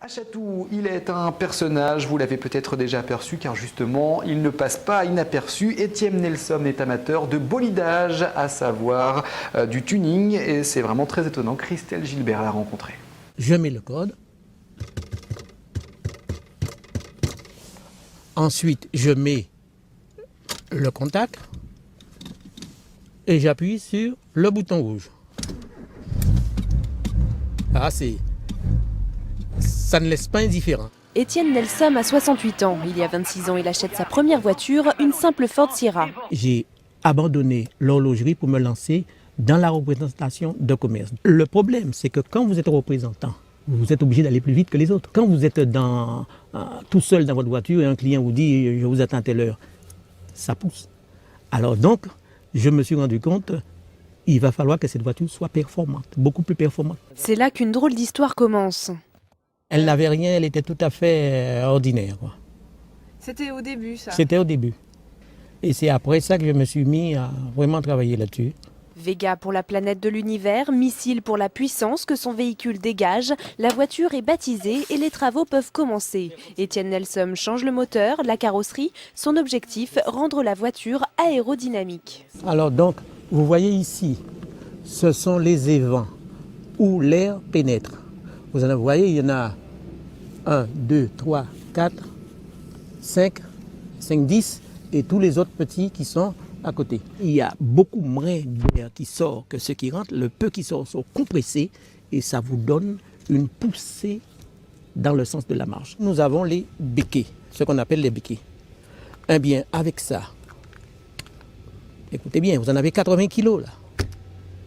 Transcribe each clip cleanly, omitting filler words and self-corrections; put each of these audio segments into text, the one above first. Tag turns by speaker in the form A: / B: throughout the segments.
A: Achatou, il est un personnage, vous l'avez peut-être déjà aperçu car justement, il ne passe pas inaperçu. Étienne Nelson est amateur de bolidage, à savoir du tuning, et c'est vraiment très étonnant. Christelle Gilbert l'a rencontré.
B: Je mets le code. Ensuite, je mets le contact et j'appuie sur le bouton rouge. Ah, ça ne laisse pas indifférent.
C: Étienne Nelson a 68 ans. Il y a 26 ans, il achète sa première voiture, une simple Ford Sierra.
B: J'ai abandonné l'horlogerie pour me lancer dans la représentation de commerce. Le problème, c'est que quand vous êtes représentant, vous êtes obligé d'aller plus vite que les autres. Quand vous êtes tout seul dans votre voiture et un client vous dit « je vous attends à telle heure », ça pousse. Alors donc, je me suis rendu compte il va falloir que cette voiture soit performante, beaucoup plus performante.
C: C'est là qu'une drôle d'histoire commence.
B: Elle n'avait rien, elle était tout à fait ordinaire, quoi.
D: C'était au début, ça?
B: C'était au début. Et c'est après ça que je me suis mis à vraiment travailler là-dessus.
C: Vega pour la planète de l'univers, missile pour la puissance que son véhicule dégage. La voiture est baptisée et les travaux peuvent commencer. Étienne Nelson change le moteur, la carrosserie. Son objectif, rendre la voiture aérodynamique.
B: Alors donc, vous voyez ici, ce sont les évents où l'air pénètre. Vous voyez, il y en a 1, 2, 3, 4, 5, 10 et tous les autres petits qui sont à côté. Il y a beaucoup moins d'air qui sort que ce qui rentre. Le peu qui sort sont compressés et ça vous donne une poussée dans le sens de la marche. Nous avons les béquets, ce qu'on appelle les béquets. Eh bien, avec ça, écoutez bien, vous en avez 80 kilos là.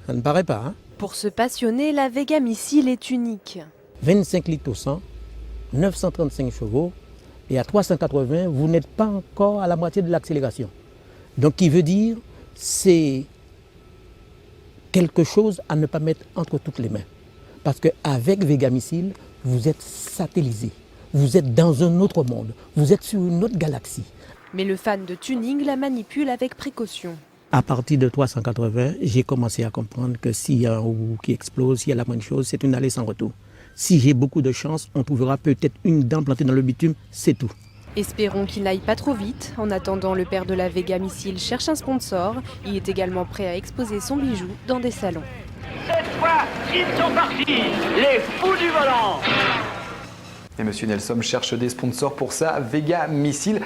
B: Ça ne paraît pas, hein?
C: Pour se passionner, la Vega Missile est unique.
B: 25 litres au 100, 935 chevaux et à 380, vous n'êtes pas encore à la moitié de l'accélération. Donc, qui veut dire, c'est quelque chose à ne pas mettre entre toutes les mains. Parce qu'avec Vega Missile, vous êtes satellisé. Vous êtes dans un autre monde. Vous êtes sur une autre galaxie.
C: Mais le fan de tuning la manipule avec précaution.
B: À partir de 380, j'ai commencé à comprendre que s'il y a un roue qui explose, s'il y a la moindre chose, c'est une allée sans retour. Si j'ai beaucoup de chance, on trouvera peut-être une dent plantée dans le bitume, c'est tout.
C: Espérons qu'il n'aille pas trop vite. En attendant, le père de la Vega Missile cherche un sponsor. Il est également prêt à exposer son bijou dans des salons.
E: Cette fois, ils sont partis, les fous du volant.
A: Et Monsieur Nelson cherche des sponsors pour sa Vega Missile.